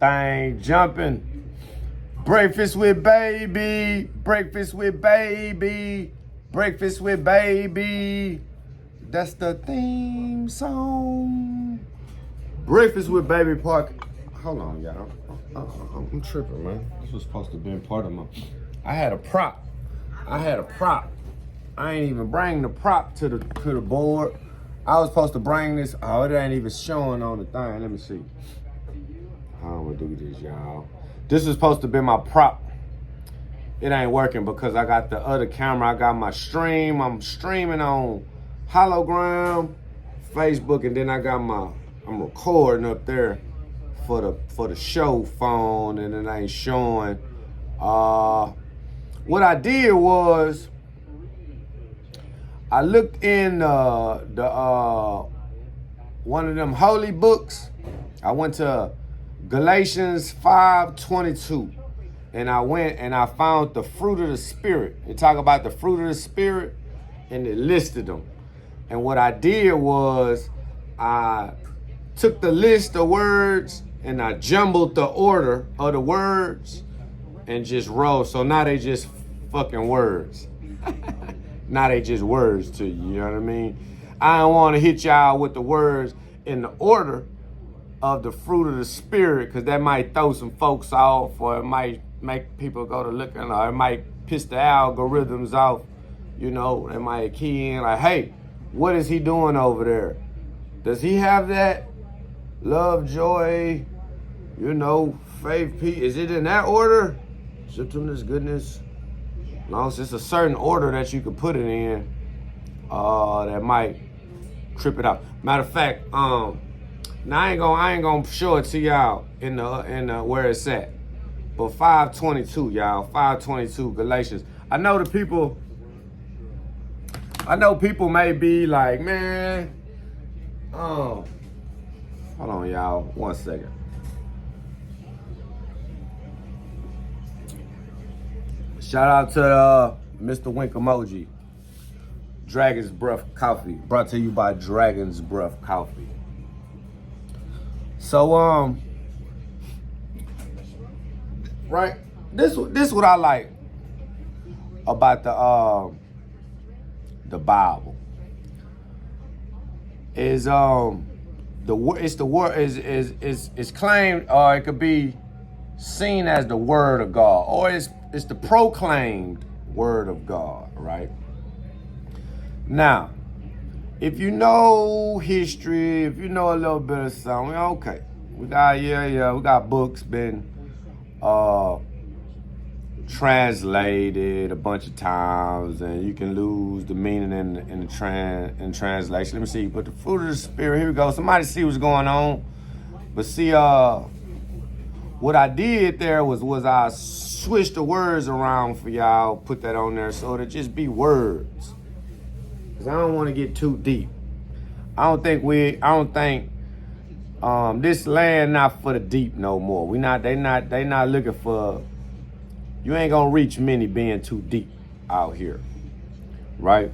Thing jumping. Breakfast with baby. Breakfast with baby. Breakfast with baby. That's the theme song. Breakfast with baby Park. Hold on, y'all. I'm tripping, man. This was supposed to be part of my. I had a prop. I ain't even bring the prop to the board. I was supposed to bring this. Oh, it ain't even showing on the thing. Let me see. How I'm gonna do this, y'all. This is supposed to be my prop. It ain't working because I got the other camera. I got my stream. I'm streaming on hologram, Facebook, and then I got I'm recording up there for the show phone, and it ain't showing. What I did was I looked in the one of them holy books. I went to Galatians 5:22, and I went and I found the fruit of the Spirit. It talk about the fruit of the Spirit, and it listed them. And what I did was I took the list of words and I jumbled the order of the words and just wrote. So now they just fucking words. Now they just words to you, you know what I mean? I don't want to hit y'all with the words in the order of the fruit of the Spirit, because that might throw some folks off, or it might make people go to looking, or it might piss the algorithms off. You know, they might key in like, hey, what is he doing over there? Does he have that? Love, joy, you know, faith, peace. Is it in that order? Gentleness, goodness. As long as it's a certain order that you could put it in, that might trip it out. Matter of fact, now I ain't gonna show it to y'all in the where it's at. But 5:22, y'all, 5:22 Galatians. I know people may be like, man, hold on, y'all, 1 second. Shout out to Mr. Wink Emoji. Dragon's Breath Coffee, brought to you by Dragon's Breath Coffee. So right, this what I like about the Bible is it's claimed, or it could be seen as the word of God, or it's the proclaimed word of God, right? Now, if you know history, if you know a little bit of something, okay. We got books been translated a bunch of times, and you can lose the meaning in translation. Let me see. But the fruit of the Spirit, here we go. Somebody see what's going on. But see, what I did there was I switched the words around for y'all, put that on there so to just be words. Cause I don't want to get too deep. I don't think this land not for the deep no more. They not looking for. You ain't gonna reach many being too deep out here, right?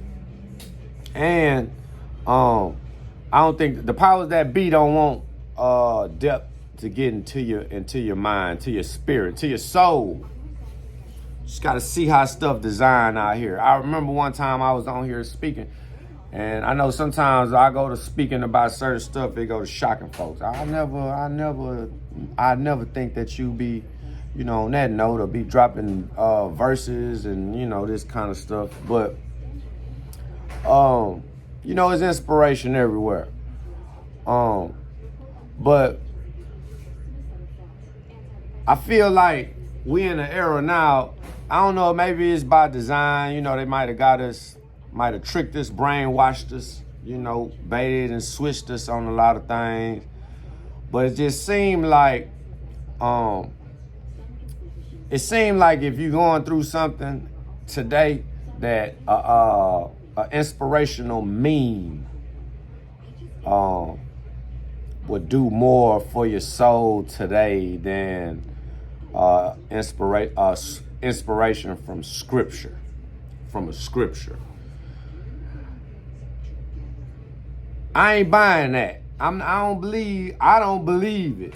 And I don't think the powers that be don't want depth to get into your mind, to your spirit, to your soul. Just gotta see how stuff designed out here. I remember one time I was on here speaking, and I know sometimes I go to speaking about certain stuff, it go to shocking folks. I never think that you be, you know, on that note, or be dropping verses and, you know, this kind of stuff. But you know, it's inspiration everywhere. But I feel like we in an era now, I don't know, maybe it's by design, you know, they might have tricked us, brainwashed us, you know, baited and switched us on a lot of things. But it just seemed like, if you're going through something today, that an inspirational meme would do more for your soul today than inspiration from scripture, from a scripture. I ain't buying that. I don't believe it.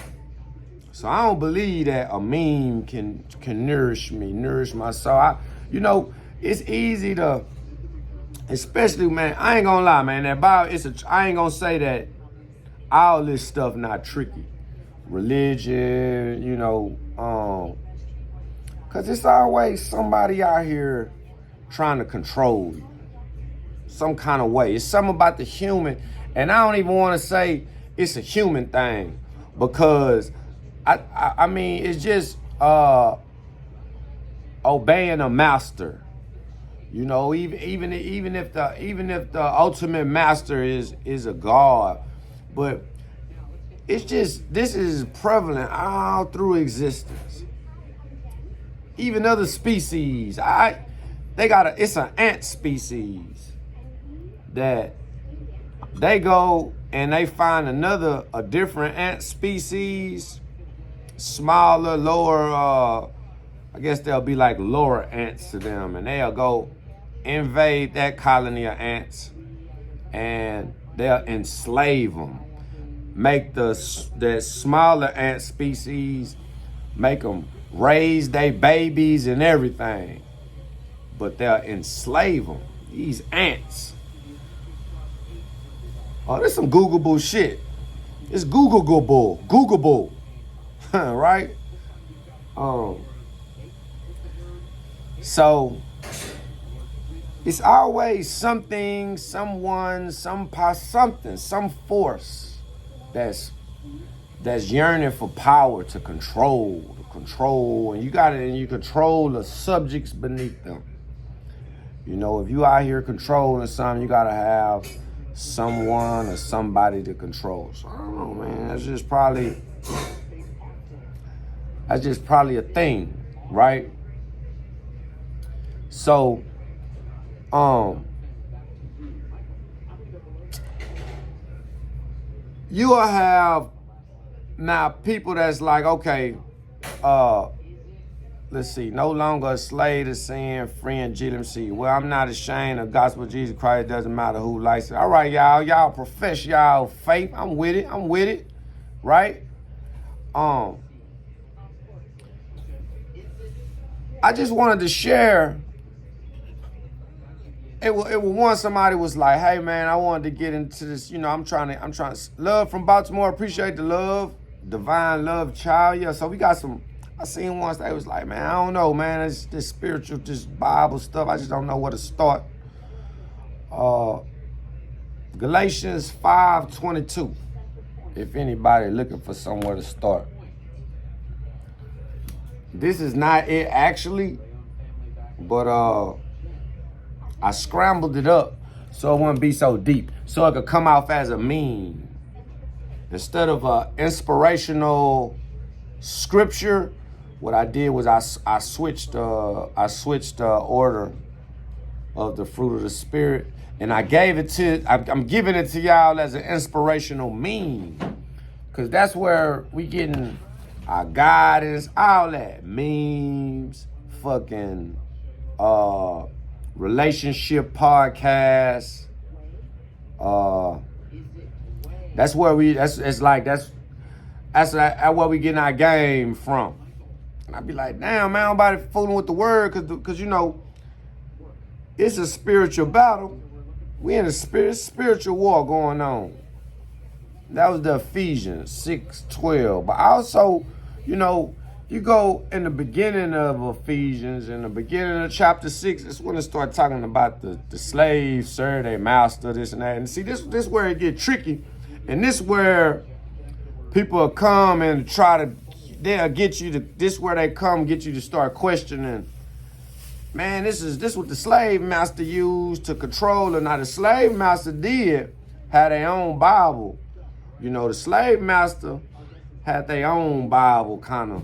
So I don't believe that a meme can nourish me, nourish my soul. It's easy to, especially, man, I ain't gonna lie, man, that Bible, I ain't gonna say that all this stuff not tricky. Religion, cause it's always somebody out here trying to control you some kind of way. It's something about the human, and I don't even want to say it's a human thing, because I mean, it's just obeying a master. Even if the ultimate master is a God, but it's just, this is prevalent all through existence. Even other species, it's an ant species that they go and they find a different ant species, smaller, lower, I guess they'll be like lower ants to them, and they'll go invade that colony of ants, and they'll enslave them, make the smaller ant species, make them raise their babies and everything, but they'll enslave them, these ants. Oh, this some Googleable shit. It's Googleable, right? So it's always something, someone, some force that's yearning for power to control, and you control the subjects beneath them. If you out here controlling something, you gotta have someone or somebody to control. So I don't know, man. That's just probably a thing, right? So, you will have now people that's like, okay, let's see, no longer a slave to sin, friend GMC. Well, I'm not ashamed of the gospel of Jesus Christ. It doesn't matter who likes it. All right, y'all profess y'all faith. I'm with it, right? I just wanted to share. It was one, somebody was like, hey man, I wanted to get into this, I'm trying to love from Baltimore, appreciate the love, divine love child. Yeah, so we got some, I seen once they was like, man, I don't know, man, it's this spiritual, this Bible stuff, I just don't know where to start. Galatians 5:22, if anybody looking for somewhere to start. This is not it actually, but I scrambled it up so it wouldn't be so deep, so it could come off as a meme. Instead of an inspirational scripture, what I did was I switched the order of the fruit of the Spirit, and I'm giving it to y'all as an inspirational meme, because that's where we getting our guidance, all that, memes, fucking relationship podcasts. That's where that's where we getting our game from. And I be like, damn, man, nobody fooling with the word, because it's a spiritual battle. We in a spiritual war going on. That was the Ephesians 6:12. But also, you go in the beginning of Ephesians, in the beginning of chapter 6, it's when it starts talking about the slaves serve their master, this and that. And see, this where it get tricky. And this where people will come and they'll get you to, this where they come get you to start questioning, man, this what the slave master used to control. And now the slave master did have their own Bible. The slave master had their own Bible kind of,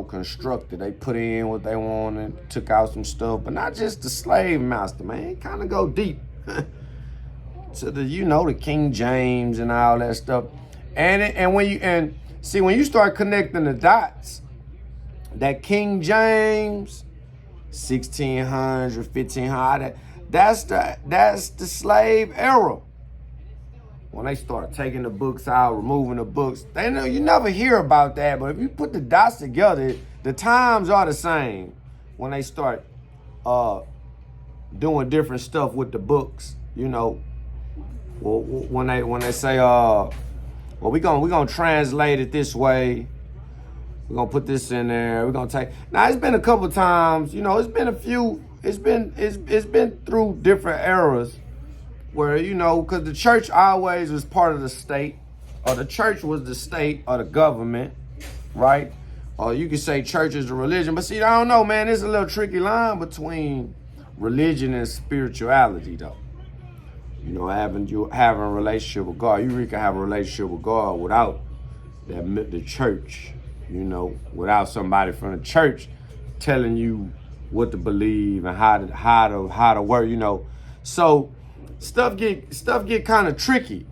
constructed. They put in what they wanted, took out some stuff, but not just the slave master, man. Kind of go deep to the, the King James and all that stuff. And when you start connecting the dots, that King James, 1600, 1500, that's the slave era. when they start taking the books out, removing the books, they know you never hear about that. But if you put the dots together, the times are the same when they start doing different stuff with the books. You know, when they say, well, we gonna translate it this way. We're gonna put this in there. We're gonna take. Now it's been a couple times. You know, it's been a few. It's been through different eras where, you know, because the church always was part of the state, or the church was the state or the government, right? Or you could say church is a religion. But see, I don't know, man. There's a little tricky line between religion and spirituality, though. You know, having a relationship with God. You really can have a relationship with God without the church. You know, without somebody from the church telling you what to believe and how to work. You know, so stuff get kind of tricky.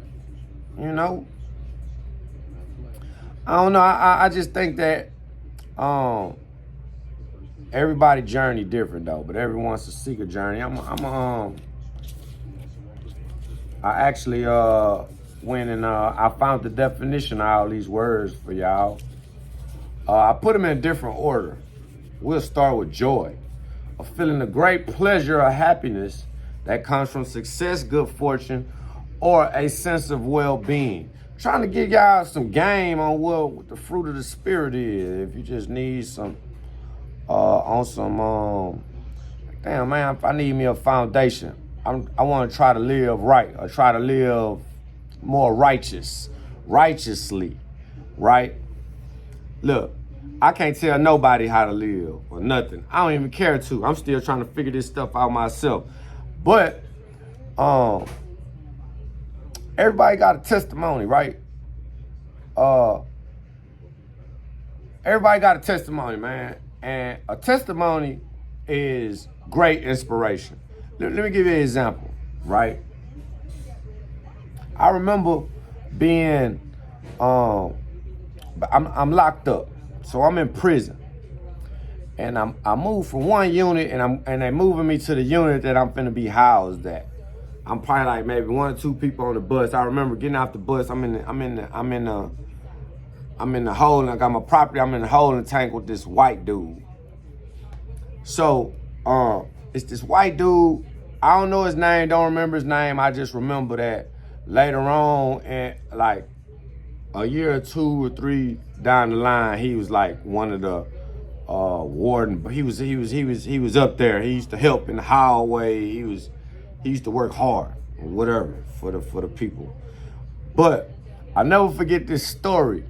You know, I don't know. I just think that everybody journey different though, but everyone wants to seek a journey. I actually went and I found the definition of all these words for y'all. I put them in a different order. We'll start with joy, a feeling of great pleasure or happiness that comes from success, good fortune, or a sense of well-being. Trying to give y'all some game on what the fruit of the spirit is. If you just need some, damn man, if I need me a foundation, I want to try to live right, or try to live more righteously, right? Look, I can't tell nobody how to live or nothing. I don't even care to. I'm still trying to figure this stuff out myself. But everybody got a testimony, right? Everybody got a testimony, man. And a testimony is great inspiration. Let me give you an example, right? I remember being, I'm locked up. So I'm in prison, and I moved from one unit, and they moving me to the unit that I'm finna be housed at. I'm probably like maybe 1 or 2 people on the bus. I remember getting off the bus. I'm in the holding. I got my property. I'm in the holding tank with this white dude. So it's this white dude. I don't know his name. Don't remember his name. I just remember that later on, and like a year or 2 or 3 down the line, he was like one of the warden. But he was up there. He used to help in the hallway. He used to work hard or whatever for the people. But I never forget this story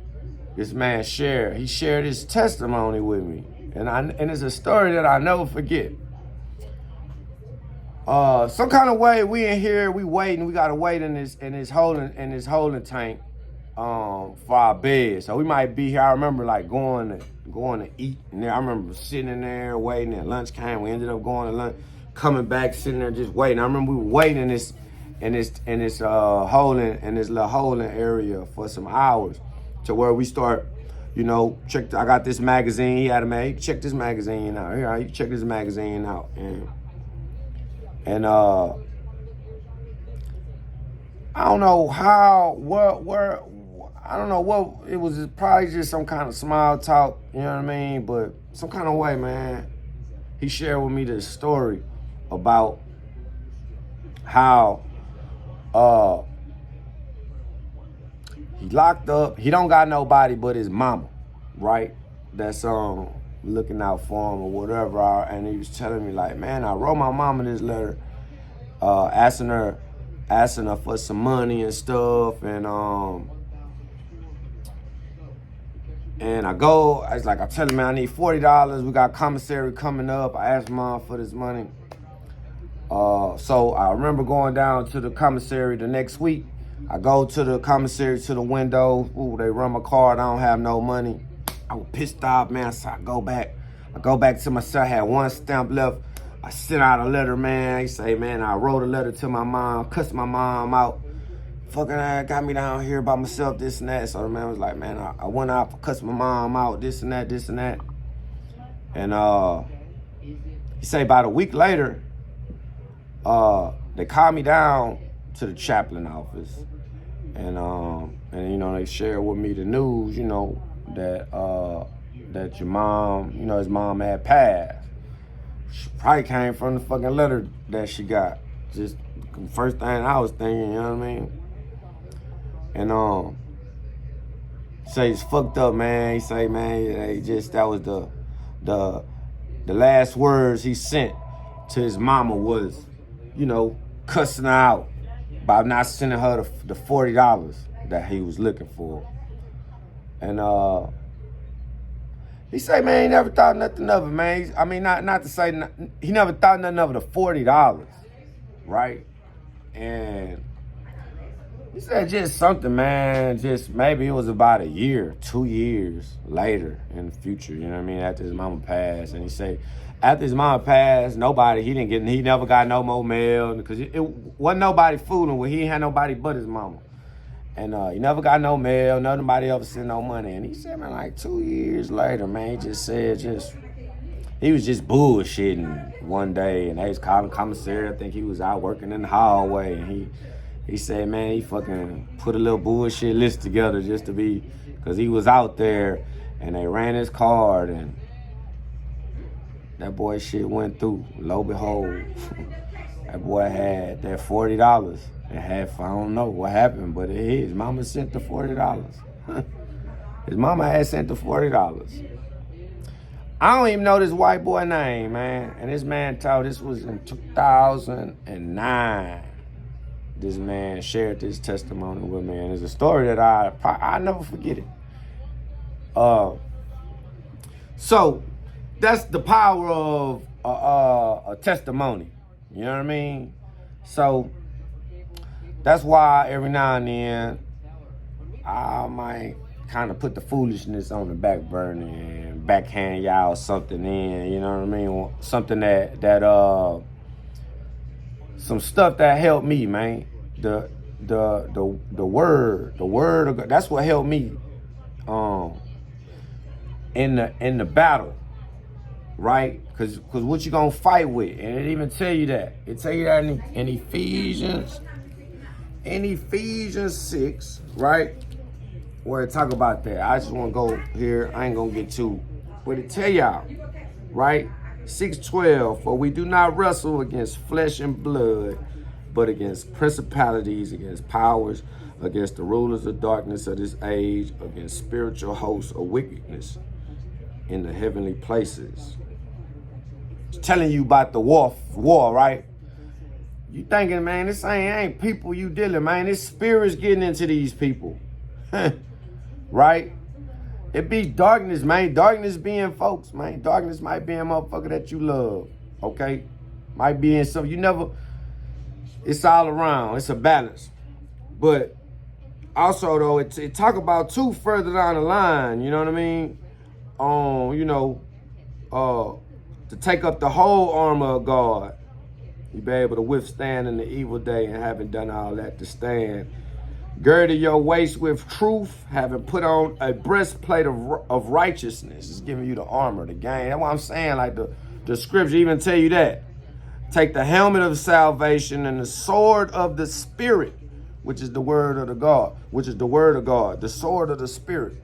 this man shared. He shared his testimony with me, and it's a story that I never forget. Some kind of way we in here, we waiting. We gotta wait in this holding tank. For our bed, so we might be here. I remember like going to eat, and then I remember sitting in there waiting. At lunch came, we ended up going to lunch, coming back, sitting there just waiting. I remember we were waiting in this little holding area for some hours, to where we start, you know, I got this magazine. He had a man. You can check this magazine out. Here, you can check this magazine out, and I don't know how, where. I don't know what it was. Probably just some kind of small talk, you know what I mean? But some kind of way, man. He shared with me this story about how he locked up. He don't got nobody but his mama, right? That's looking out for him or whatever. And he was telling me like, man, I wrote my mama this letter, asking her for some money and stuff, and I tell him, man, I need $40. We got commissary coming up. I asked mom for this money. So I remember going down to the commissary the next week. I go to the commissary, to the window. Ooh, they run my card. I don't have no money. I was pissed off, man. So I go back to my cell. I had 1 stamp left. I sent out a letter, man. He say, man, I wrote a letter to my mom, cussed my mom out. Fucking got me down here by myself, this and that. So the man was like, man, I went out for cuss my mom out, this and that. And he say about a week later, they called me down to the chaplain office. and you know, they shared with me the news, you know, that that your mom, you know, his mom had passed. She probably came from the fucking letter that she got. Just the first thing I was thinking, you know what I mean? And say it's fucked up, man. He say, man, that was the last words he sent to his mama was, you know, cussing her out by not sending her the $40 that he was looking for. And he say, man, he never thought nothing of it, man. I mean, not to say, he never thought nothing of the $40, right? And he said just something, man, just maybe it was about a year, 2 years later in the future, you know what I mean, after his mama passed. And he said, after his mama passed, he never got no more mail, because it wasn't nobody fooling with, he ain't had nobody but his mama. And he never got no mail, nobody ever sent no money. And he said, man, like 2 years later, man, he just said he was just bullshitting one day, and they was calling commissary. I think he was out working in the hallway, and he said, man, he fucking put a little bullshit list together just to be, because he was out there, and they ran his card, and that boy shit went through. Lo and behold, that boy had that $40. And I don't know what happened, but his mama sent the $40. His mama had sent the $40. I don't even know this white boy name, man. And this man told, this was in 2009. This man shared this testimony with me, and it's a story that I never forget it. So that's the power of a testimony. You know what I mean? So that's why every now and then I might kind of put the foolishness on the back burner and backhand y'all something in, you know what I mean? Something that some stuff that helped me, man. The word of God, that's what helped me in the battle, right? Because what you gonna fight with, and it even tell you that. It tell you that in Ephesians 6, right? Where it talk about that. I just want to go here. I ain't gonna get too, but it tell y'all, right? 6:12. For we do not wrestle against flesh and blood, but against principalities, against powers, against the rulers of darkness of this age, against spiritual hosts of wickedness in the heavenly places. It's telling you about the war, right? You thinking, man, this ain't people you dealing, man. This spirit's getting into these people. Right? It be darkness, man. Darkness being folks, man. Darkness might be a motherfucker that you love. Okay? Might be in some, it's all around. It's a balance. But also though, it talk about too further down the line, you know what I mean? To take up the whole armor of God. You be able to withstand in the evil day, and having done all that to stand. Girdle your waist with truth, having put on a breastplate of righteousness. It's giving you the armor, the game. That's what I'm saying. Like the scripture even tell you that. Take the helmet of salvation and the sword of the spirit, which is the word of the God, the sword of the spirit.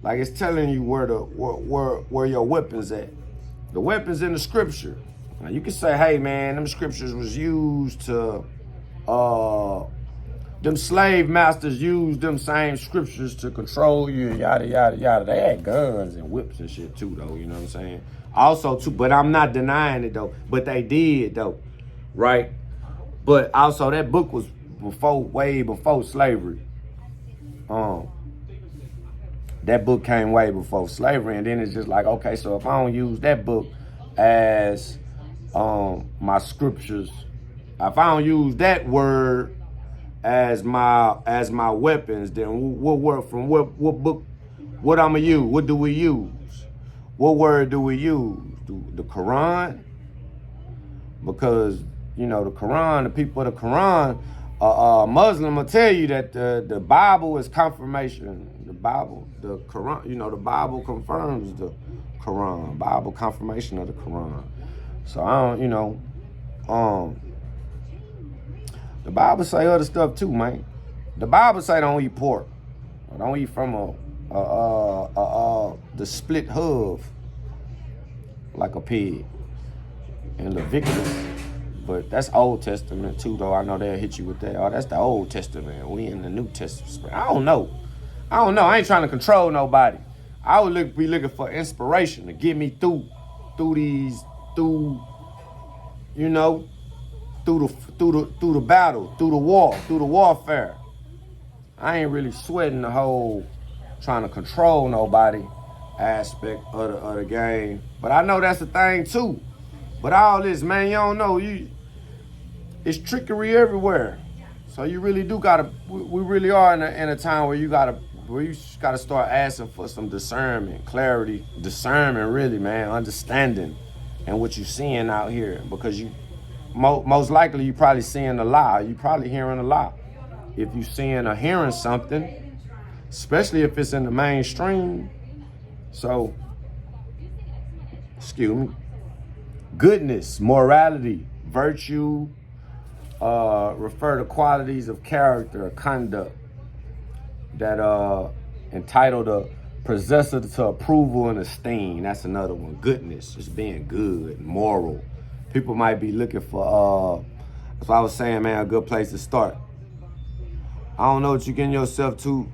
Like it's telling you where your weapons at. The weapons in the scripture. Now you can say, hey man, them scriptures was used to them slave masters used them same scriptures to control you and yada, yada, yada. They had guns and whips and shit too, though, you know what I'm saying? Also, too, but I'm not denying it, though. But they did, though, right? But also, that book was way before slavery. That book came way before slavery, and then it's just like, okay, so if I don't use that book as my scriptures, if I don't use that word as my weapons, then what word from what book, what I'ma use? What do we use? What word do we use? The Quran? Because, the Quran, the people of the Quran, Muslim will tell you that the Bible is confirmation. The Bible, the Quran, the Bible confirms the Quran. Bible confirmation of the Quran. So I don't, the Bible say other stuff too, man. The Bible say don't eat pork. Don't eat from the split hoof like a pig in Leviticus. But that's Old Testament too, though. I know they'll hit you with that. Oh, that's the Old Testament. We in the New Testament. I don't know. I ain't trying to control nobody. I would be looking for inspiration to get me through you know, through the battle, through the war, through the warfare. I ain't really sweating the whole trying to control nobody aspect of the game. But I know that's the thing too. But all this, man, you don't know. It's trickery everywhere. So you really do gotta. We really are in a time where you gotta start asking for some discernment, clarity, discernment, really, man, understanding, and what you seeing out here. Because you most likely you probably seeing a lie. You probably hearing a lie. If you seeing or hearing something, especially if it's in the mainstream. So, excuse me. Goodness, morality, virtue, refer to qualities of character or conduct that entitled a possessor to approval and esteem. That's another one. Goodness, just being good, moral. People might be looking for, if I was saying, man, a good place to start. I don't know what you're getting yourself to.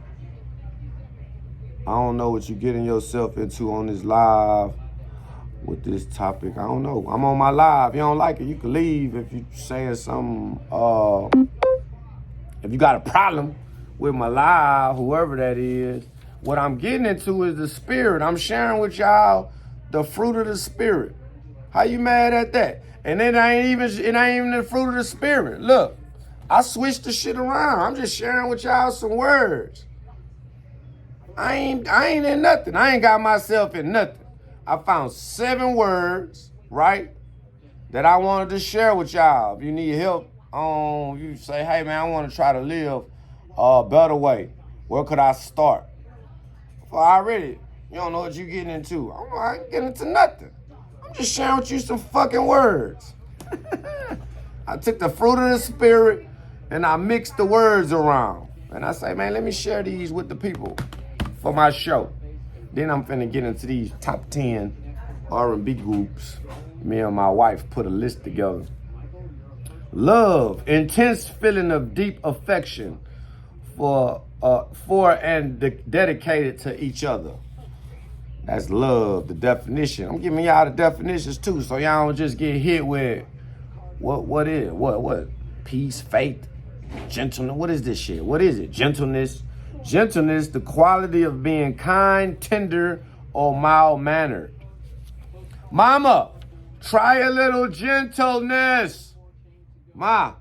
I don't know what you're getting yourself into on this live with this topic. I don't know. I'm on my live. If you don't like it, you can leave. If you're saying something, if you got a problem with my live, whoever that is, what I'm getting into is the spirit. I'm sharing with y'all the fruit of the spirit. How you mad at that? And it ain't even the fruit of the spirit. Look, I switched the shit around. I'm just sharing with y'all some words. I ain't in nothing. I ain't got myself in nothing. I found 7 words, right, that I wanted to share with y'all. If you need help you say, hey, man, I want to try to live a better way. Where could I start? Well, already, you don't know what you're getting into. I ain't getting into nothing. I'm just sharing with you some fucking words. I took the fruit of the spirit and I mixed the words around. And I say, man, let me share these with the people for my show. Then I'm finna get into these top 10 R&B groups. Me and my wife put a list together. Love, intense feeling of deep affection for and dedicated to each other. That's love, the definition. I'm giving y'all the definitions too, so y'all don't just get hit with what? Peace, faith, gentleness. What is this shit? What is it? Gentleness. Gentleness, the quality of being kind, tender, or mild-mannered. Mama, try a little gentleness. Ma.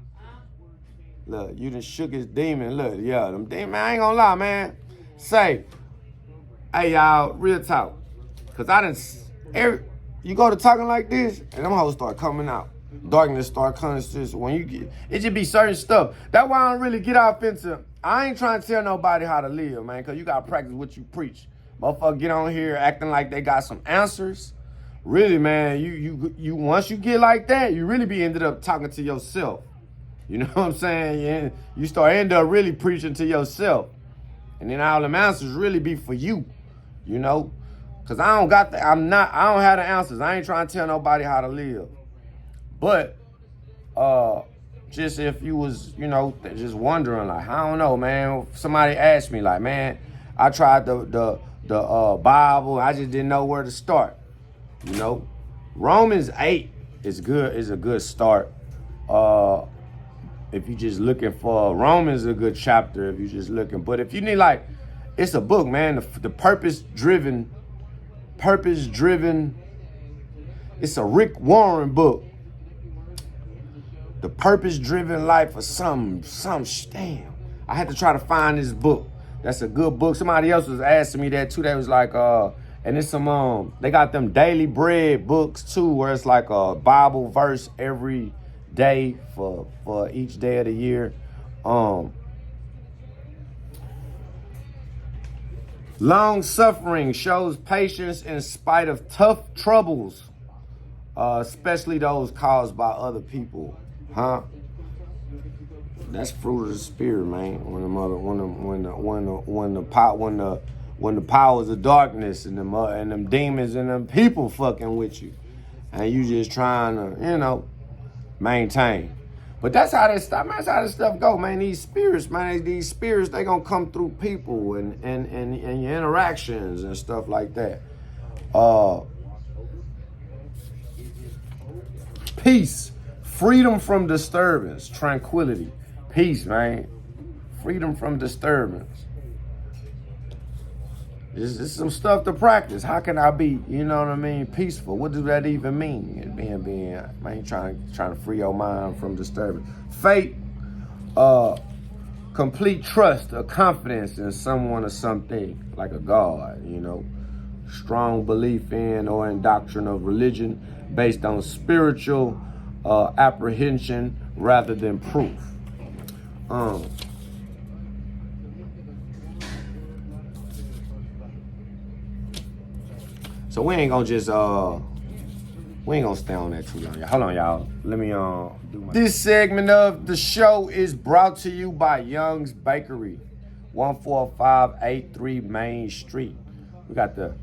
Look, you done shook his demon. Look, yeah, them demon, I ain't gonna lie, man. Say, hey, y'all, real talk. Because you go to talking like this, and them hoes start coming out. Darkness start coming. When you get, it just be certain stuff. That's why I don't really get off into, I ain't trying to tell nobody how to live, man, because you got to practice what you preach. Motherfucker get on here acting like they got some answers. Really, man, you once you get like that, you really be ended up talking to yourself. You know what I'm saying? You end up really preaching to yourself. And then all them answers really be for you, you know? Because I don't have the answers. I ain't trying to tell nobody how to live. But just if you was, just wondering, like, I don't know, man. Somebody asked me, like, man, I tried the Bible. I just didn't know where to start. Romans 8 is a good start. If you just looking for Romans, is a good chapter. If you just looking, but if you need, like, it's a book, man. The purpose driven. It's a Rick Warren book. The Purpose-Driven Life or some damn. I had to try to find this book. That's a good book. Somebody else was asking me that too. They was like, and it's some, they got them daily bread books too, where it's like a Bible verse every day for each day of the year. Long suffering shows patience in spite of tough troubles, especially those caused by other people. That's fruit of the spirit, man. When the mother, when the powers of darkness and them demons and them people fucking with you, and you just trying to, maintain. But that's how this stuff, man. That's how this stuff go, man. These spirits, man. These spirits, they gonna come through people and your interactions and stuff like that. Peace, freedom from disturbance, tranquility, peace, man. Freedom from disturbance. It's some stuff to practice. How can I be, peaceful? What does that even mean? Man, trying to free your mind from disturbance. Faith, complete trust or confidence in someone or something, like a God, Strong belief in or in doctrine of religion based on spiritual apprehension rather than proof. So we ain't gonna stay on that too long, y'all. Hold on, y'all. Let me do my... This segment of the show is brought to you by Young's Bakery, 14583 Main Street. We got the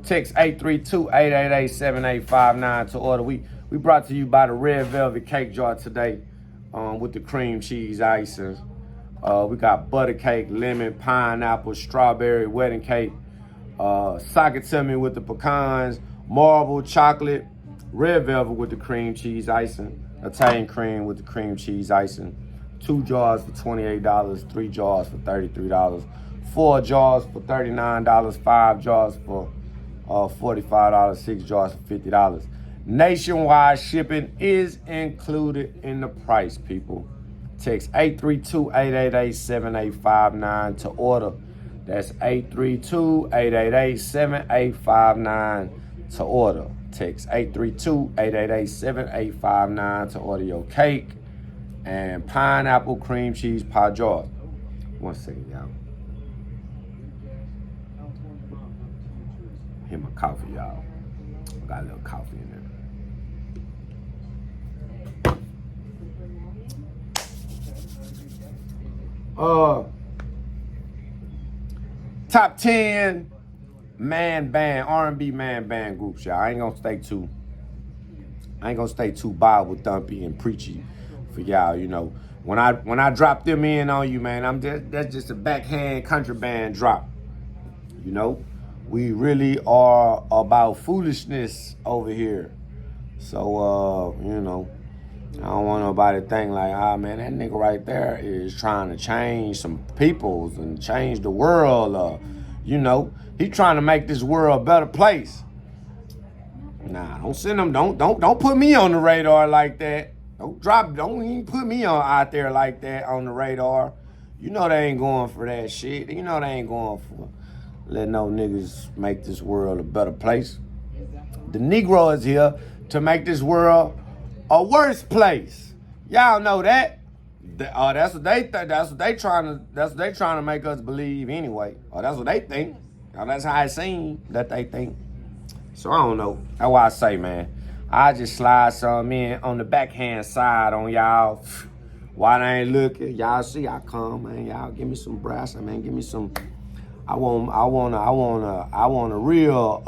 text 832-888-7859 to order. We brought to you by the Red Velvet Cake Jar today, with the cream cheese icing. We got butter cake, lemon, pineapple, strawberry, wedding cake. Sock it to me with the pecans, marble, chocolate, red velvet with the cream cheese icing, Italian cream with the cream cheese icing, 2 jars for $28, 3 jars for $33, 4 jars for $39, 5 jars for $45, 6 jars for $50. Nationwide shipping is included in the price, people. Text 832-888-7859 to order. That's 832-888-7859 to order. Text 832-888-7859 to order your cake and pineapple cream cheese pie jar. One second, y'all. Here's my coffee, y'all. Got a little coffee in there. Top 10 man band, R&B man band groups, y'all. I ain't gonna stay too Bible thumpy and preachy for y'all, When I drop them in on you, man, that's just a backhand country band drop. We really are about foolishness over here. So I don't want nobody to think like, man, that nigga right there is trying to change some peoples and change the world. He trying to make this world a better place. Nah, don't send them. Don't put me on the radar like that. Don't even put me out there like that on the radar. They ain't going for that shit. They ain't going for letting no niggas make this world a better place. The Negro is here to make this world a worse place. Y'all know that. That's what they think. That's what they trying to make us believe anyway. Or that's what they think. That's how it seems that they think. So I don't know. That's why I say, man, I just slide some in on the backhand side on y'all. Why they ain't looking? Y'all see I come, man. Y'all give me some brass, man. Give me some. I want a real.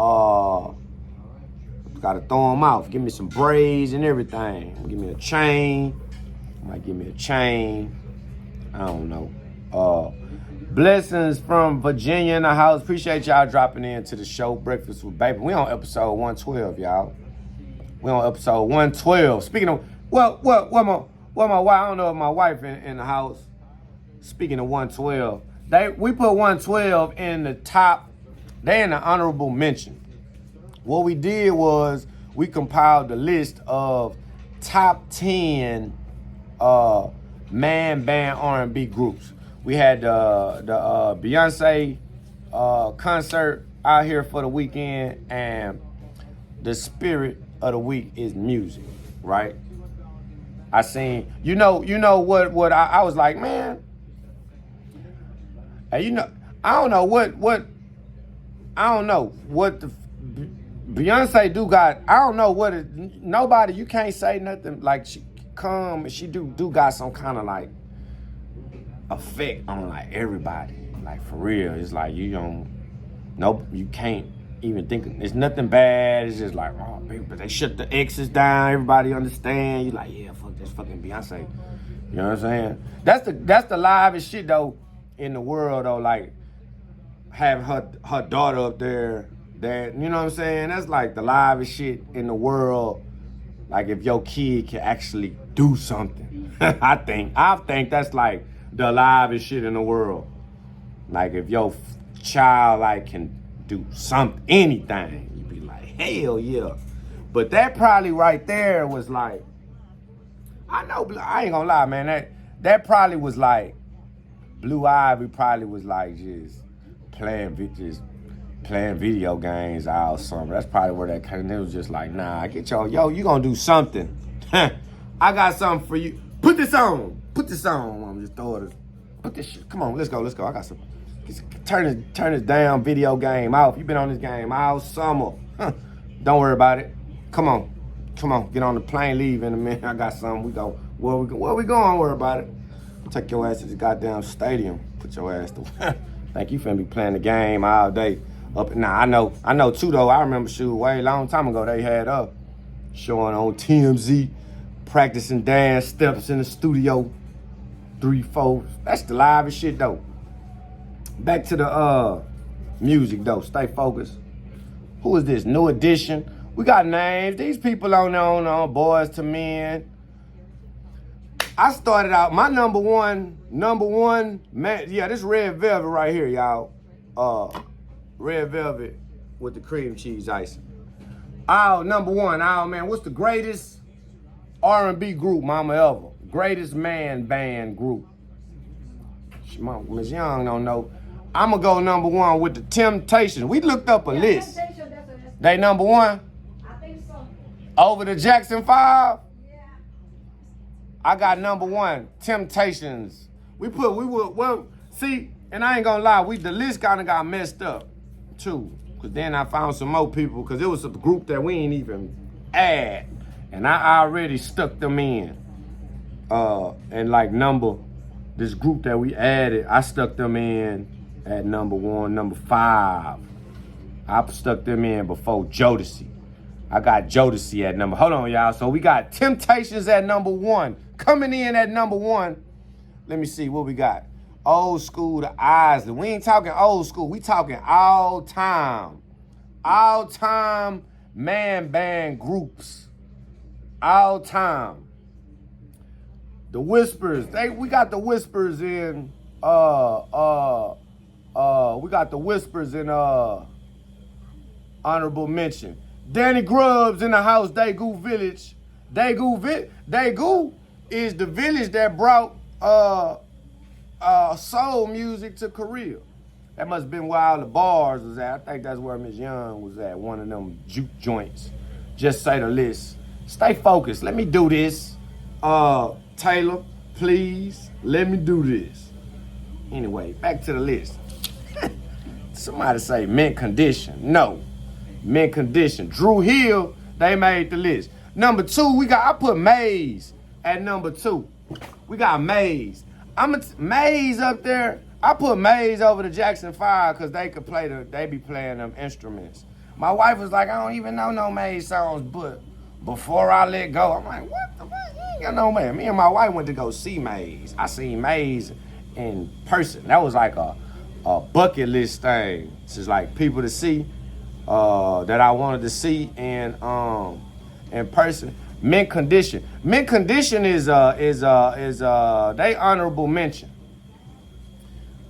Gotta throw them out. Give me some braids and everything. Give me a chain. Might give me a chain. I don't know. Blessings from Virginia in the house. Appreciate y'all dropping into the show. Breakfast with Baby. We on episode 112, y'all. We on episode 112. Speaking of, what my wife, I don't know if my wife in the house. Speaking of 112, we put 112 in the top. They in the honorable mention. What we did was we compiled the list of top 10 man band R&B groups. We had the Beyonce concert out here for the weekend, and the spirit of the week is music, right? I seen, what I was like, man, hey, I don't know what the Beyonce do got. I don't know what nobody, you can't say nothing like she do got some kind of like effect on like everybody. Like for real, it's like you don't. Nope, you can't even think. It's nothing bad. It's just like, oh, baby, but they shut the X's down. Everybody understand. You like, yeah, fuck this fucking Beyonce. You know what I'm saying? That's the livest shit though in the world though. Like having her daughter up there. That, you know what I'm saying? That's like the livest shit in the world. Like if your kid can actually do something. I think that's like the livest shit in the world. Like if your child like can do something, anything, you be like, hell yeah. But that probably right there was like, I know, I ain't gonna lie, man. That probably was like, Blue Ivy probably was like just playing video games all summer. That's probably where that came. It was just like, nah, get yo, you gonna do something. I got something for you. Put this on. I'm just throwing it. Put this shit. Come on, let's go. I got some. Turn this damn video game off. You been on this game all summer. Don't worry about it. Come on. Get on the plane, leave in a minute. I got something. We go. Where we going? Don't worry about it. Take your ass to the goddamn stadium. Put your ass to. Think you finna be playing the game all day. I know too though. I remember way long time ago they had showing on TMZ, practicing dance steps in the studio, 3, 4. That's the livest shit though. Back to the music though. Stay focused. Who is this? New Edition. We got names. These people on Boys to Men. I started out my number one man. Yeah, this Red Velvet right here, y'all. Red Velvet with the cream cheese icing. Number one. Man, what's the greatest R&B group, mama, ever? Greatest man band group. Ms. Young don't know. I'm going to go number one with the Temptations. We looked up a list. They number one? I think so. Over the Jackson 5? Yeah. I got number one, Temptations. See, and I ain't gonna lie, the list kind of got messed up too. Cause then I found some more people, cause it was a group that we ain't even add. And I already stuck them in. And like this group that we added, I stuck them in at number 1, number 5. I stuck them in before Jodeci. I got Jodeci at number, hold on y'all. So we got Temptations at number 1. Coming in at number 1. Let me see what we got. Old school to Isley. We ain't talking old school. We talking all time. All time man band groups. All time. The Whispers. We got the Whispers in we got the Whispers in honorable mention. Danny Grubbs in the house, Daegu Village. Daegu is the village that brought soul music to Korea. That must have been where all the bars was at. I think that's where Miss Young was at, one of them juke joints. Just say the list. Stay focused. Let me do this. Taylor, please, let me do this. Anyway, back to the list. Somebody say Mint Condition. No. Mint Condition. Drew Hill, they made the list. Number 2, I put Maze at number 2. We got Maze. Maze up there. I put Maze over the Jackson 5 because they be playing them instruments. My wife was like, I don't even know no Maze songs, but Before I Let Go. I'm like, what the fuck? You ain't got no man. Me and my wife went to go see Maze. I seen Maze in person. That was like a bucket list thing. It's just like people to see that I wanted to see in person. Mint Condition. Mint Condition is they honorable mention.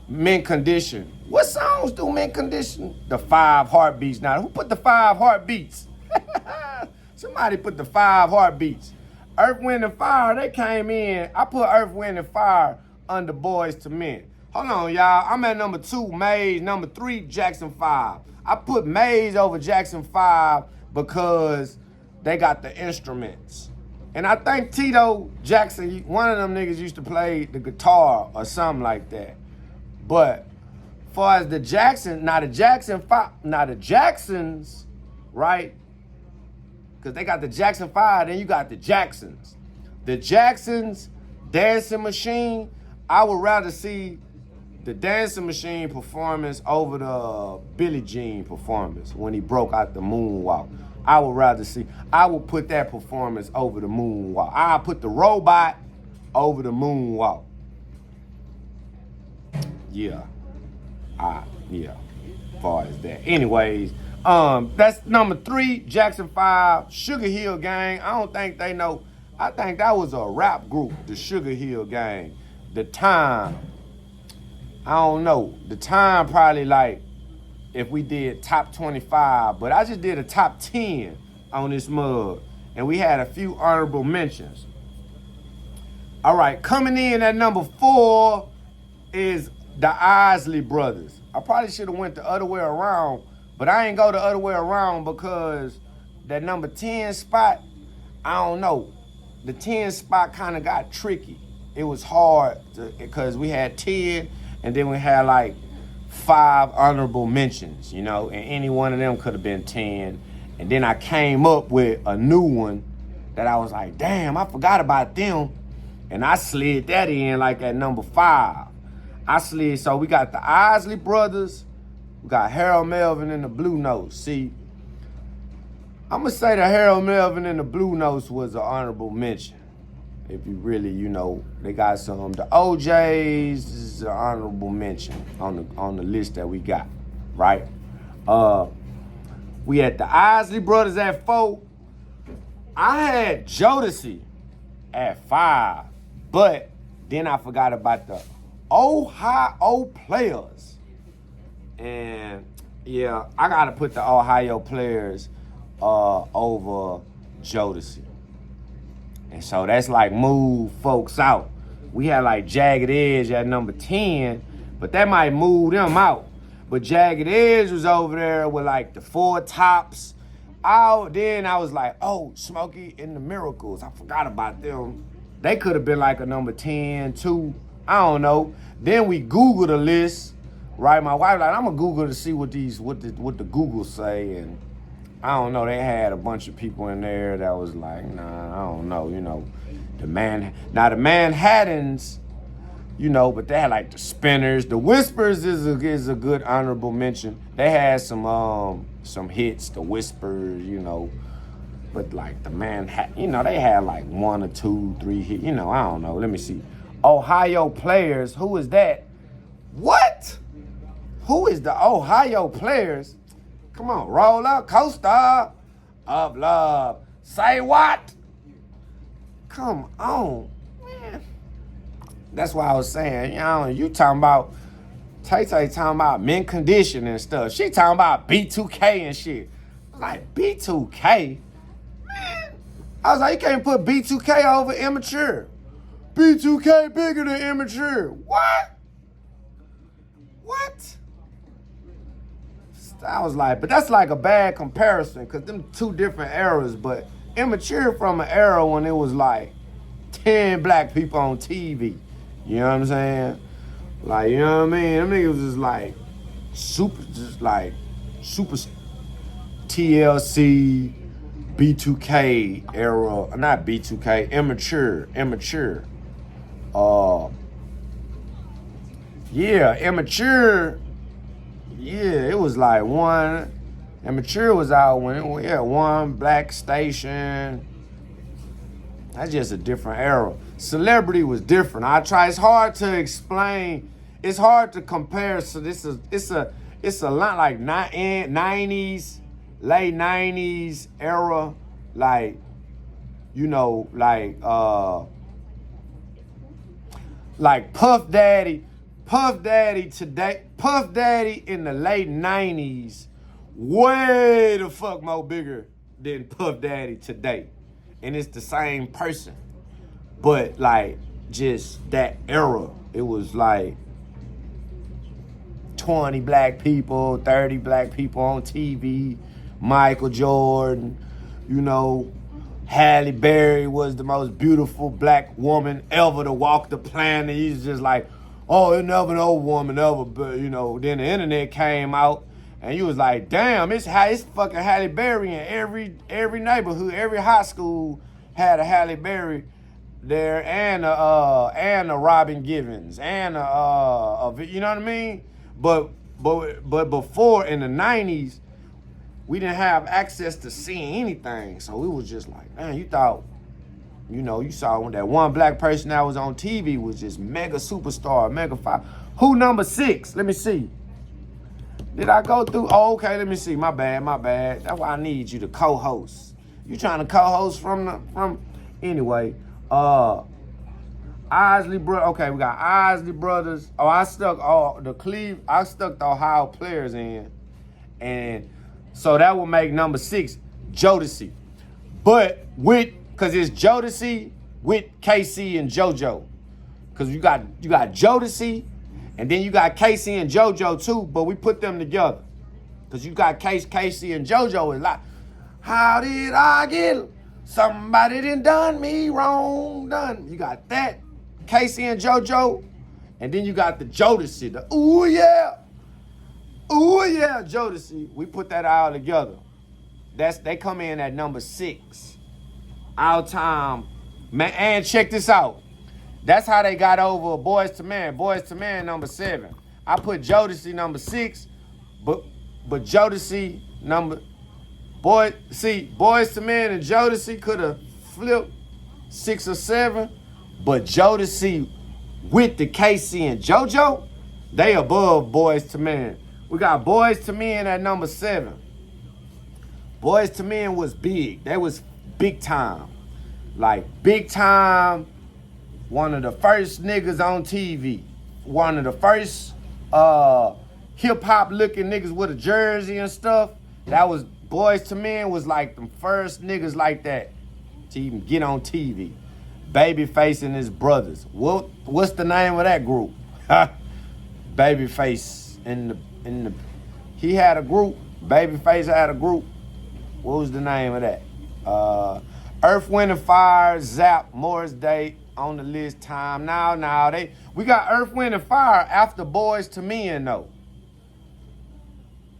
Mint Condition. What songs do Mint Condition? The 5 Heartbeats. Now, who put the 5 Heartbeats? Somebody put the 5 Heartbeats. Earth, Wind, and Fire, they came in. I put Earth, Wind, and Fire under Boys to Men. Hold on, y'all. I'm at number 2, Maze. Number 3, Jackson 5. I put Maze over Jackson 5 because they got the instruments. And I think Tito Jackson, one of them niggas used to play the guitar or something like that. But far as the Jacksons, right? Because they got the Jackson 5, then you got the Jacksons. The Jacksons, Dancing Machine, I would rather see the Dancing Machine performance over the Billie Jean performance when he broke out the moonwalk. I would put that performance over the moonwalk. I put the robot over the moonwalk. Yeah. Yeah. As far as that. Anyways, that's number 3, Jackson 5, Sugar Hill Gang. I don't think they know. I think that was a rap group, the Sugar Hill Gang. The time, I don't know. The time probably like if we did top 25, but I just did a top 10 on this mug. And we had a few honorable mentions. All right, coming in at number 4 is the Isley Brothers. I probably should have went the other way around, but I ain't go the other way around because that number 10 spot, I don't know. The 10 spot kind of got tricky. It was hard because we had 10 and then we had like 5 honorable mentions, you know, and any one of them could have been 10. And then I came up with a new one that I was like, damn, I forgot about them. And I slid that in like at number 5. So we got the Isley Brothers, we got Harold Melvin and the Blue Notes. See, I'm gonna say that Harold Melvin and the Blue Notes was an honorable mention. If you really, you know, they got some. The OJs is an honorable mention on the list that we got, right? We had the Isley Brothers at 4. I had Jodeci at 5, but then I forgot about the Ohio Players. And yeah, I gotta put the Ohio Players over Jodeci. And so that's like move folks out. We had like Jagged Edge at number 10, but that might move them out. But Jagged Edge was over there with like the 4 Tops. Then I was like, oh, Smokey and the Miracles. I forgot about them. They could have been like a number 10, too. I don't know. Then we Googled the list, right? My wife like, I'm gonna Google to see what the Google say, and I don't know. They had a bunch of people in there that was like, nah, I don't know. You know, the Manhattans, you know, but they had like the Spinners. The Whispers is a good honorable mention. They had some hits, the Whispers, you know, but like the Manhattan, you know, they had like 1 or 2, 3 hits. You know, I don't know. Let me see. Ohio Players. Who is that? What? Who is the Ohio Players? Come on, roller coaster of love. Say what? Come on, man. That's why I was saying, you know, you talking about, Tay-Tay talking about mint condition and stuff. She talking about B2K and shit. I was like, B2K? Man. I was like, you can't put B2K over Immature. B2K bigger than Immature. What? What? I was like, but that's like a bad comparison because them 2 different eras. But Immature from an era when it was like 10 black people on TV. You know what I'm saying? Like, you know what I mean? Them niggas was just like super TLC, B2K era. Not B2K, Immature. Yeah, Immature. Yeah, it was like 1. Immature was out when 1 Black Station. That's just a different era. Celebrity was different. It's hard to explain. It's hard to compare. So it's a lot like 90s, late 90s era, like, you know, like Puff Daddy. Puff Daddy today, Puff Daddy in the late 90s, way the fuck more bigger than Puff Daddy today. And it's the same person. But like just that era, it was like 20 black people, 30 black people on TV, Michael Jordan, you know, Halle Berry was the most beautiful black woman ever to walk the planet. He's just like, oh, it never no woman ever, but you know, then the internet came out and you was like, damn, it's fucking Halle Berry in every neighborhood, every high school had a Halle Berry there, and a Robin Givens, and you know what I mean? But before, in the 90s, we didn't have access to seeing anything. So we was just like, man, you thought, you saw when that one black person that was on TV was just mega superstar, mega five. Who number 6? Let me see. Did I go through? Oh, okay, let me see. My bad. That's why I need you to co-host. You trying to co-host from anyway. Isley Brothers. Okay, we got Isley Brothers. Oh, I stuck the Ohio players in. And so that would make number 6, Jodeci. But because it's Jodeci with KC and JoJo. Because you got Jodeci, and then you got Casey and JoJo too, but we put them together. Because you got Casey and JoJo is like, how did I get somebody done me wrong? You got that, Casey and JoJo, and then you got the Jodeci, the ooh yeah Jodeci. We put that all together. They come in at number 6. All time, man, and check this out. That's how they got over Boyz II Men. Boyz II Men number 7. I put Jodeci number 6, but Jodeci Boyz II Men and Jodeci could have flipped 6 or 7, but Jodeci with the KC and JoJo, they above Boyz II Men. We got Boyz II Men at number 7. Boyz II Men was big. They was big time. Like big time. One of the first niggas on TV. One of the first hip-hop looking niggas with a jersey and stuff. That was Boyz II Men was like the first niggas like that to even get on TV. Babyface and his brothers. What's the name of that group? Babyface he had a group. Babyface had a group. What was the name of that? Earth, Wind & Fire, Zap, Morris Day on the list. Time now. We got Earth, Wind & Fire after Boyz II Men though.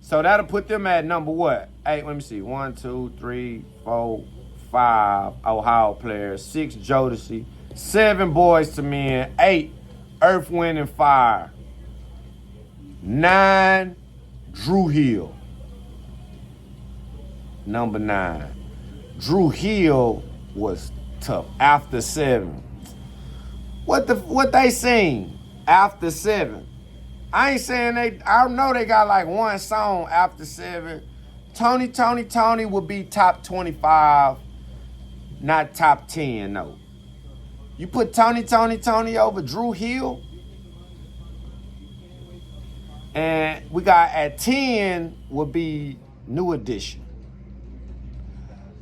So that'll put them at number what? 8. Let me see. 1, 2, 3, 4, 5 Ohio players. 6 Jodeci. 7 Boyz II Men. 8 Earth, Wind & Fire. 9 Dru Hill. Number 9. Dru Hill was tough. After 7. What they sing after 7? I ain't saying I know they got like one song after 7. Tony would be top 25, not top 10, no. You put Tony over Dru Hill? And we got at 10 would be New Edition.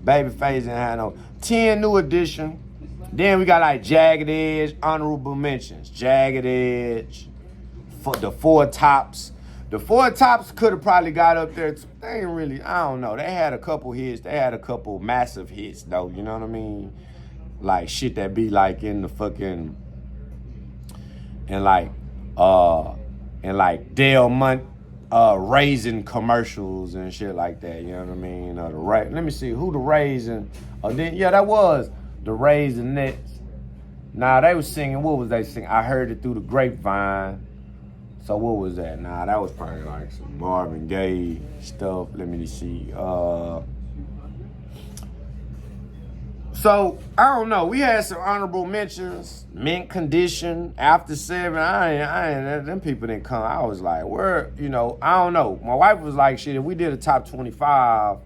Babyface and had no 10 New Edition. Then we got like Jagged Edge, honorable mentions. Jagged Edge, for the Four Tops. The Four Tops could have probably got up there. They ain't really, I don't know. They had a couple hits. They had a couple massive hits though, you know what I mean? Like shit that be like in the fucking, and like Del Monte raisin commercials and shit like that, you know what I mean? Let me see who the Raisin. That was the Raisinets. Nah, they was singing. What was they singing? I Heard It Through the Grapevine. So what was that? Nah, that was probably like some Marvin Gaye stuff. Let me see. So I don't know. We had some honorable mentions. Mint Condition, After 7. Them people didn't come. I was like, where? I don't know. My wife was like, shit, if we did a top 25,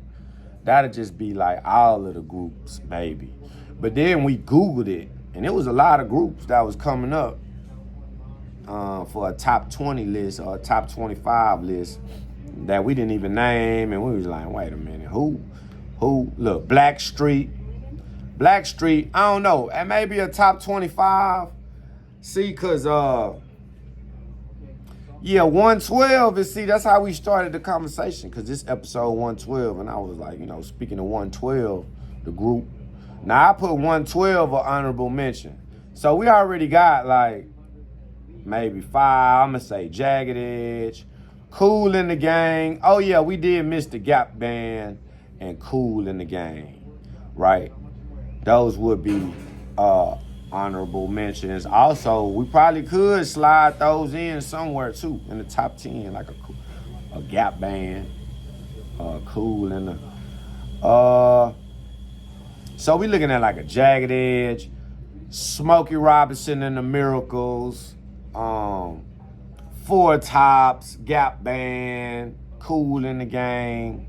that'd just be like all of the groups, maybe. But then we Googled it, and it was a lot of groups that was coming up for a top 20 list or a top 25 list that we didn't even name, and we was like, wait a minute, who? Look, Blackstreet, I don't know, and maybe a top 25. See, cause 112 is, see, that's how we started the conversation, cause this episode 112, and I was like, speaking of 112, the group. Now I put 112 an honorable mention. So we already got like maybe 5. I'm gonna say Jagged Edge, Kool and the Gang. Oh yeah, we did miss the Gap Band and Kool and the Gang, right? Those would be honorable mentions. Also, we probably could slide those in somewhere too in the top 10, like a Gap Band, Cool in the. So we looking at like a Jagged Edge, Smokey Robinson and the Miracles, Four Tops, Gap Band, Cool in the Gang.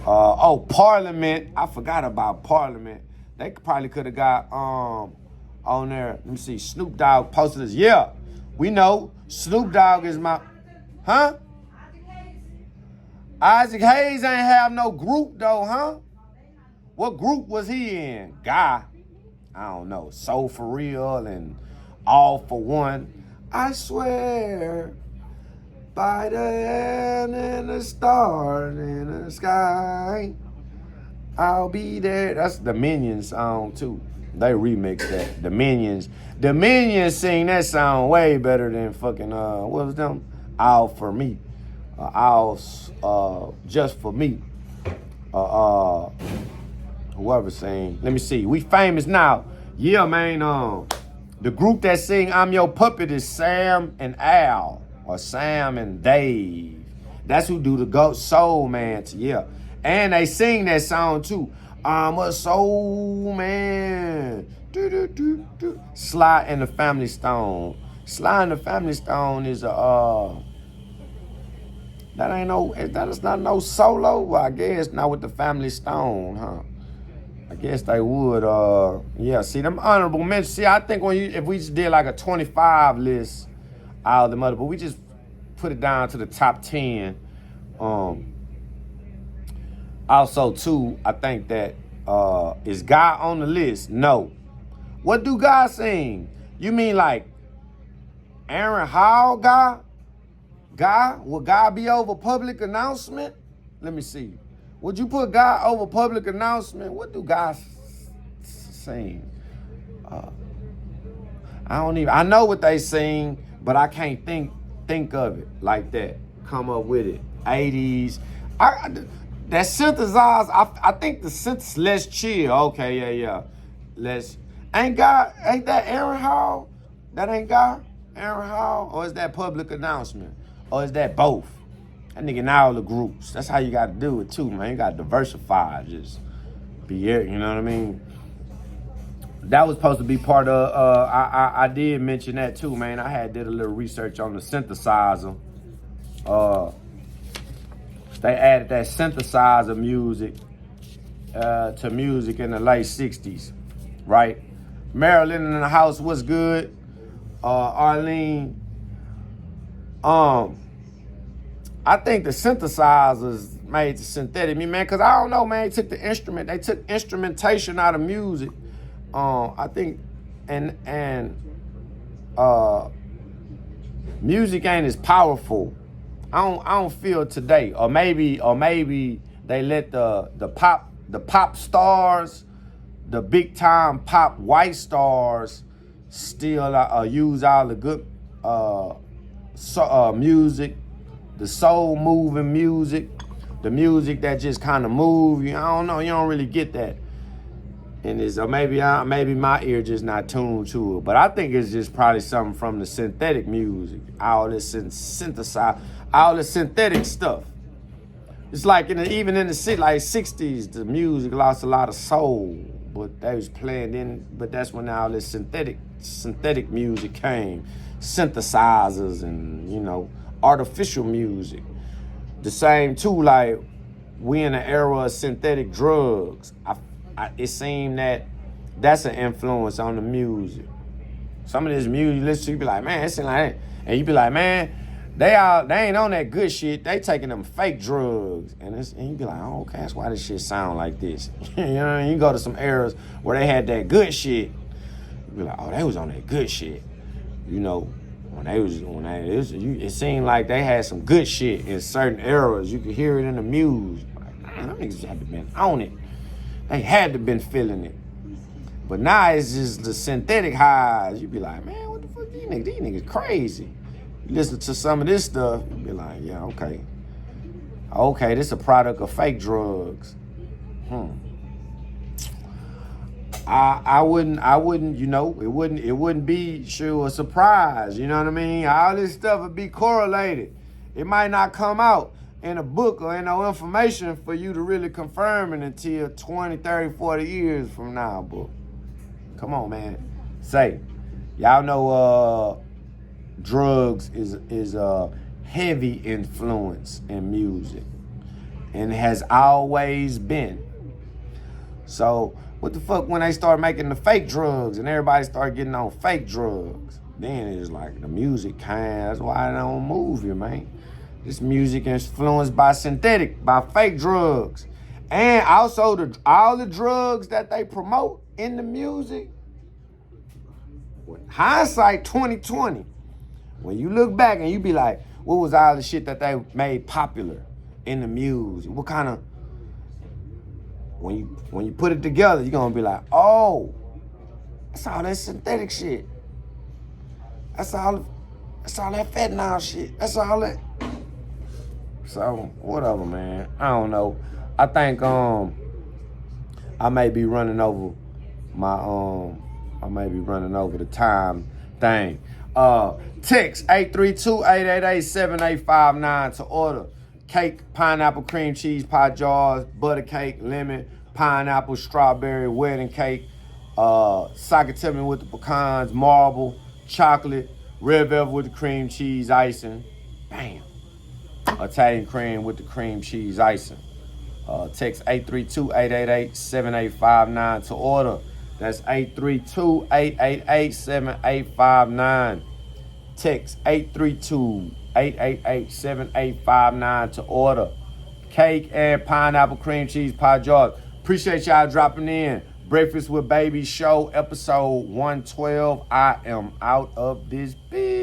Parliament. I forgot about Parliament. They probably could have got on there. Let me see. Snoop Dogg posted this. Yeah, we know Snoop Dogg is my, huh? Isaac Hayes ain't have no group though, huh? What group was he in? Guy. I don't know. Soul for Real and All for One. I swear by the hand and the stars in the sky, I'll be there. That's the Minions song too. They remixed that. The Minions sing that song way better than fucking what was them? All for Me. Just for Me. Whoever sang. Let me see. We famous now. Yeah, man. The group that sing I'm Your Puppet is Sam and Al. Or Sam and Dave. That's who do the Go Soul Man. Yeah. And they sing that song too. I'm a soul man. Sly and the Family Stone. Sly and the Family Stone is that is not no solo. Well, I guess not with the Family Stone, huh? I guess they would. Yeah. See them honorable mentions. See, I think if we just did like a 25 list, all the mother, but we just put it down to the top 10. Also, too, I think that is God on the list? No. What do God sing? You mean like Aaron Hall, God? God? Will God be over public announcement? Let me see. Would you put God over public announcement? What do God sing? I know what they sing, but I can't think of it like that. Come up with it. 80s. That synthesizer, I think the synth, let's chill. Okay, yeah. Ain't that Aaron Hall? That ain't God? Aaron Hall? Or is that public announcement? Or is that both? That nigga in all the groups. That's how you got to do it too, man. You got to diversify. Just be here, you know what I mean? That was supposed to be part of, I did mention that too, man. I did a little research on the synthesizer. They added that synthesizer music to music in the late 60s, right? Marilyn in the house was good. Arlene. I think the synthesizers made the synthetic man, because I don't know, man, they took instrumentation out of music. I think and music ain't as powerful. I don't feel today. Or maybe they let the pop stars, the big time pop white stars still use all the good music, the soul moving music, the music that just kind of move you. I don't know, you don't really get that. And maybe my ear just not tuned to it, but I think it's just probably something from the synthetic music, all this synthesize, all the synthetic stuff. It's like even in the 60s, the music lost a lot of soul, but they was playing in. But that's when all this synthetic music came, synthesizers and artificial music. The same too, like we in the era of synthetic drugs. It seemed that's an influence on the music. Some of this music you listen to, you be like, man, it seems like that. And you be like, man, they ain't on that good shit. They taking them fake drugs. And you be like, oh, okay, that's why this shit sound like this. You go to some eras where they had that good shit. You be like, oh, they was on that good shit. It seemed like they had some good shit in certain eras. You could hear it in the music. Like, man, them niggas had to been on it. They had to been feeling it. But now it's just the synthetic highs. You be like, man, what the fuck, these niggas crazy. You listen to some of this stuff, you be like, yeah, okay. Okay, this is a product of fake drugs. I wouldn't, you know, it wouldn't be sure a surprise, you know what I mean? All this stuff would be correlated. It might not come out in a book or in no information for you to really confirm it until 20, 30, 40 years from now, but come on, man. Say, y'all know drugs is a heavy influence in music and has always been. So what the fuck when they start making the fake drugs and everybody start getting on fake drugs? Then it's like the music that's why I don't move you, man. This music influenced by fake drugs. And also all the drugs that they promote in the music. Hindsight 2020. When you look back and you be like, what was all the shit that they made popular in the music? What kind of when you put it together, you're gonna be like, oh, that's all that synthetic shit. That's all that fentanyl shit. That's all that. So whatever, man. I don't know. I think I may be running over the time thing. Text 832-888-7859 to order cake, pineapple, cream cheese, pie jars, butter cake, lemon, pineapple, strawberry, wedding cake, sakatimi with the pecans, marble, chocolate, red velvet with the cream cheese icing. Bam. Italian cream with the cream cheese icing. Text 832-888-7859 to order. That's 832-888-7859. Text 832-888-7859 to order cake and pineapple cream cheese pie jars. Appreciate y'all dropping in. Breakfast with Baby Show, episode 112. I am out of this bitch.